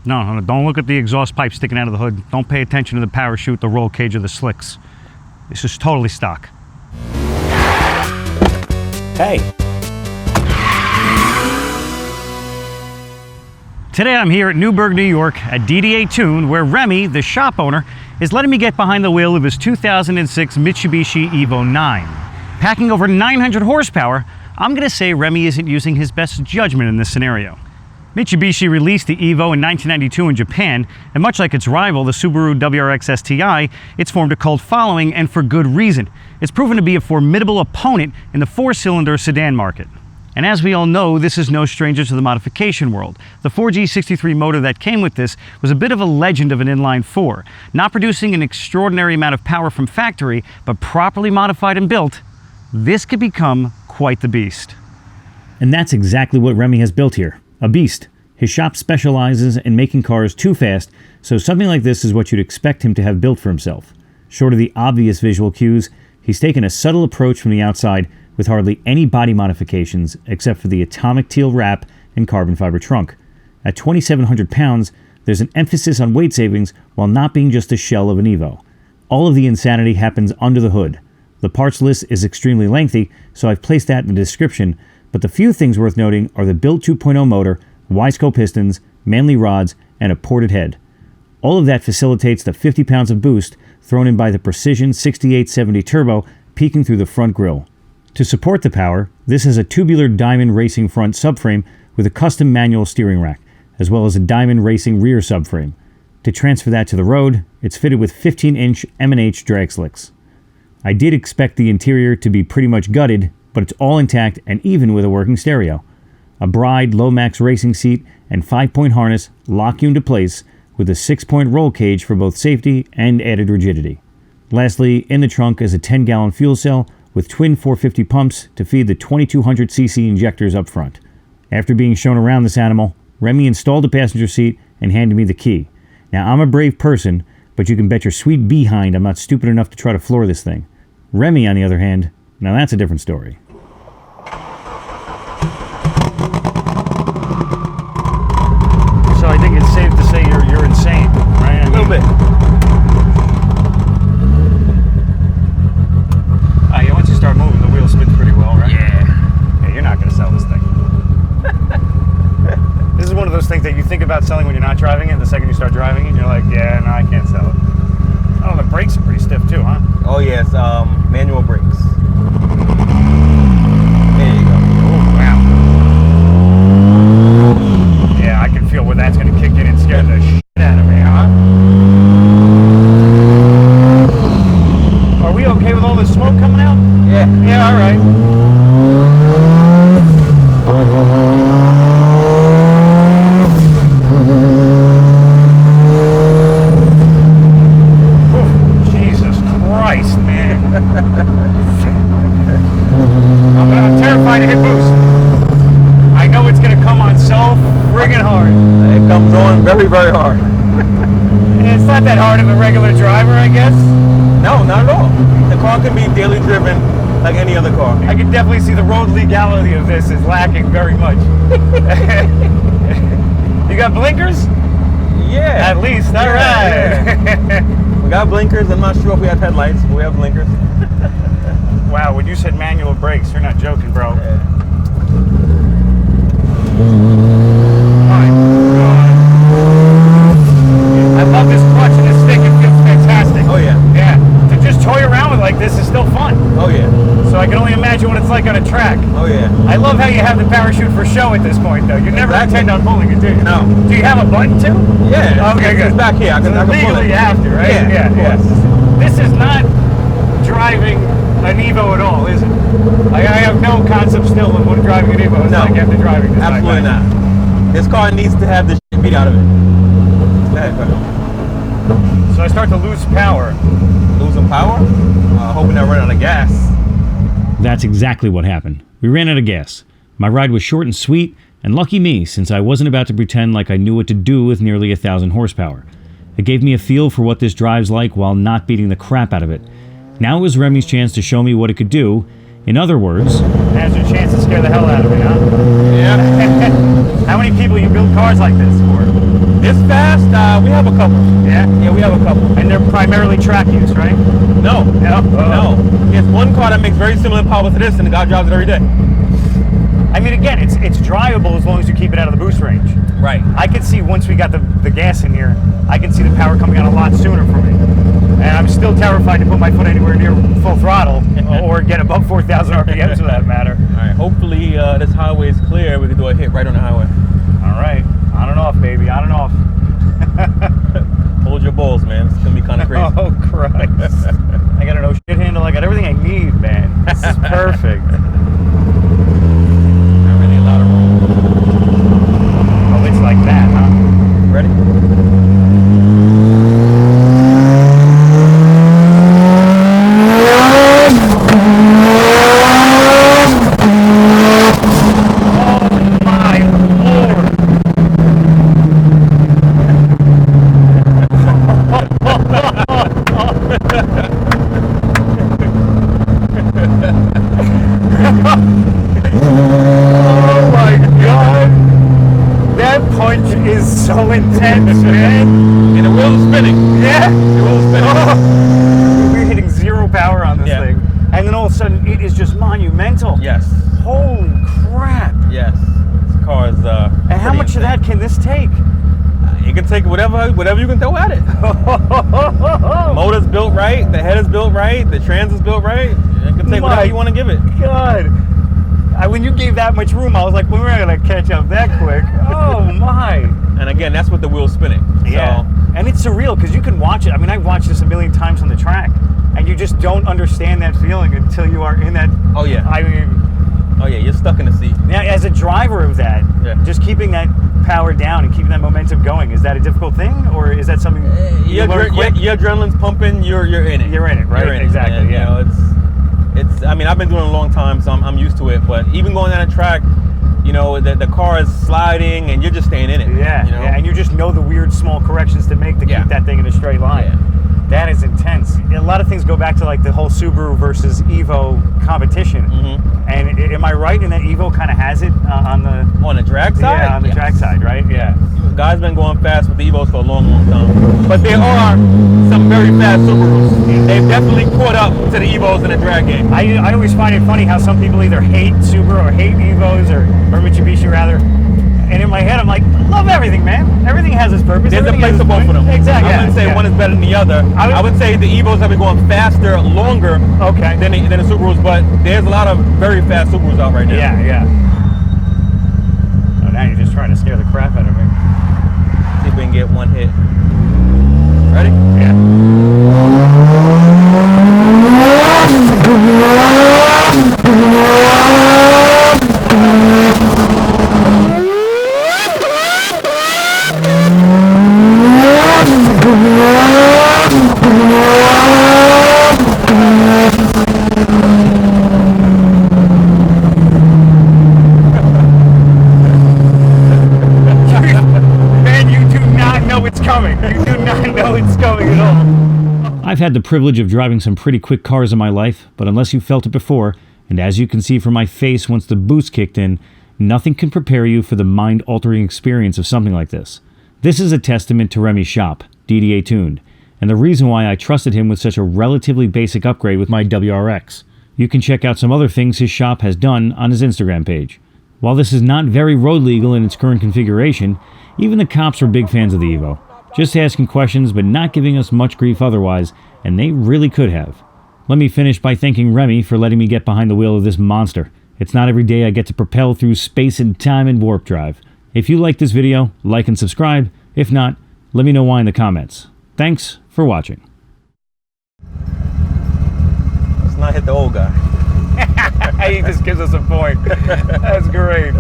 No, don't look at the exhaust pipe sticking out of the hood. Don't pay attention to the parachute, the roll cage, or the slicks. This is totally stock. Hey. Today I'm here at Newburgh, New York at DDA Tuned, where Remy, the shop owner, is letting me get behind the wheel of his 2006 Mitsubishi Evo 9. Packing over 900 horsepower, I'm going to say Remy isn't using his best judgment in this scenario. Mitsubishi released the Evo in 1992 in Japan, and much like its rival, the Subaru WRX STI, it's formed a cult following, and for good reason. It's proven to be a formidable opponent in the four-cylinder sedan market. And as we all know, this is no stranger to the modification world. The 4G63 motor that came with this was a bit of a legend of an inline four, not producing an extraordinary amount of power from factory, but properly modified and built, this could become quite the beast. And that's exactly what Remy has built here, a beast. His shop specializes in making cars too fast, so something like this is what you'd expect him to have built for himself. Short of the obvious visual cues, he's taken a subtle approach from the outside with hardly any body modifications except for the atomic teal wrap and carbon fiber trunk. At 2,700 pounds, there's an emphasis on weight savings while not being just a shell of an Evo. All of the insanity happens under the hood. The parts list is extremely lengthy, so I've placed that in the description, but the few things worth noting are the Build 2.0 motor, Wiseco pistons, Manley rods, and a ported head. All of that facilitates the 50 pounds of boost thrown in by the Precision 6870 Turbo peeking through the front grille. To support the power, this has a tubular Diamond Racing front subframe with a custom manual steering rack, as well as a Diamond Racing rear subframe. To transfer that to the road, it's fitted with 15-inch M&H drag slicks. I did expect the interior to be pretty much gutted, but it's all intact and even with a working stereo. A Bride Lomax racing seat and 5-point harness lock you into place with a 6-point roll cage for both safety and added rigidity. Lastly, in the trunk is a 10-gallon fuel cell with twin 450 pumps to feed the 2200cc injectors up front. After being shown around this animal, Remy installed the passenger seat and handed me the key. Now, I'm a brave person, but you can bet your sweet behind I'm not stupid enough to try to floor this thing. Remy, on the other hand, now that's a different story. So I think it's safe to say you're insane, right? A little bit. Once you start moving, the wheel spins pretty well, right? Yeah, you're not going to sell this thing. This is one of those things that you think about selling when you're not driving it, and the second you start driving it, you're like, yeah, no, I can't sell it. Oh, the brakes are pretty stiff too, huh? Oh yes, manual brakes. There you go. Oh, wow. Yeah, I can feel where that's going to kick in and scare the shit out of me, huh? Are we okay with all this smoke coming out? Yeah. Yeah, all right. Jesus Christ, man. I'm terrified to hit boost. I know it's going to come on so friggin' hard. It comes on very, very hard. And it's not that hard of a regular driver, I guess. No, not at all. The car can be daily driven like any other car. I can definitely see the road legality of this is lacking very much. You got blinkers? Yeah. At least, all right. Yeah. We got blinkers. I'm not sure if we have headlights, but we have blinkers. Wow, when you said manual brakes, you're not joking, bro. Yeah. My God. I love this clutch and this stick. It feels fantastic. Oh yeah. Yeah. To just toy around with like this is still fun. Oh yeah. So I can only imagine what it's like on a track. Oh yeah. I love how you have the parachute for show at this point, though. You never intend on pulling it, do you? No. Do you have a button too? Yeah. Okay, good. It's back here. I can pull legally it. you have to, right? Yeah, of course. This is not driving an Evo at all, is it? I have no concept still of what driving an Evo is like after driving this. Absolutely not. This car needs to have the shit beat out of it. So I start to lose power. Losing power? Hoping I run out of gas. That's exactly what happened. We ran out of gas. My ride was short and sweet, and lucky me, since I wasn't about to pretend like I knew what to do with nearly 1,000 horsepower. It gave me a feel for what this drive's like while not beating the crap out of it. Now it was Remy's chance to show me what it could do. In other words... Now's your chance to scare the hell out of me, huh? Yeah. How many people you build cars like this for? This fast, we have a couple. Yeah? Yeah, we have a couple. And they're primarily track use, right? No. No. It's one car that makes very similar power to this, and the guy drives it every day. I mean, again, it's drivable as long as you keep it out of the boost range. Right. I could see once we got the gas in here, I can see the power coming out a lot sooner for me. And I'm still terrified to put my foot anywhere near full throttle or get above 4,000 RPMs for that matter. All right. Hopefully this highway is clear. We can do a hit right on the highway. All right. On and off, baby. On and off. Hold your balls, man. It's gonna be kind of crazy. Oh Christ! I got an old shit handle. I got everything I need, man. This is perfect. Not really a lot of room. Oh, it's like that, huh? Ready? So intense, man. And the wheels are spinning. Yeah. The wheels are spinning. Oh. We're hitting zero power on this thing. And then all of a sudden, it is just monumental. Yes. Holy crap. Yes. This car is and how much of that can this take? It can take whatever you can throw at it. The motor's built right. The head is built right. The trans is built right. It can take whatever you want to give it. God. When you gave that much room, I was like, well, we're not going to catch up that quick. Oh, my. And again, that's with the wheels spinning. Yeah. So, and it's surreal because you can watch it. I mean, I've watched this a million times on the track, and you just don't understand that feeling until you are in that. Oh, yeah. I mean. Oh, yeah. You're stuck in the seat. Now, as a driver of that, just keeping that power down and keeping that momentum going, is that a difficult thing? Or is that something you learn quick? Your adrenaline's pumping. You're in it. You're in it, right? You're in exactly. It. And, yeah. You know, it's. I mean, I've been doing it a long time, so I'm used to it. But even going down a track, you know, the car is sliding, and you're just staying in it. Yeah, you know? yeah, and you just know the weird small corrections to make to keep that thing in a straight line. Yeah. That is intense. A lot of things go back to like the whole Subaru versus Evo competition. Mm-hmm. And am I right in that Evo kind of has it on the drag side? Yeah, on the drag side, right? Yeah. Guys been going fast with the Evos for a long, long time. But there are some very fast Subarus. They've definitely caught up to the Evos in the drag game. I always find it funny how some people either hate Subaru or hate Evos or Mitsubishi rather. And in my head, I'm like, love everything, man. Everything has its purpose. There's a Everything place has for its both of them. Exactly. I wouldn't say one is better than the other. I would say the Evos have been going faster, longer than the Subarus, but there's a lot of very fast Subarus out right now. Yeah, yeah. Oh, now you're just trying to scare the crap out of me. See if we can get one hit. Ready? Yeah. I've had the privilege of driving some pretty quick cars in my life, but unless you felt it before, and as you can see from my face once the boost kicked in, nothing can prepare you for the mind-altering experience of something like this. This is a testament to Remy's shop, DDA Tuned, and the reason why I trusted him with such a relatively basic upgrade with my WRX. You can check out some other things his shop has done on his Instagram page. While this is not very road legal in its current configuration, even the cops were big fans of the Evo. Just asking questions but not giving us much grief otherwise, and they really could have. Let me finish by thanking Remy for letting me get behind the wheel of this monster. It's not every day I get to propel through space and time in warp drive. If you like this video, like and subscribe. If not, let me know why in the comments. Thanks for watching. Let's not hit the old guy. He just gives us a point. That's great.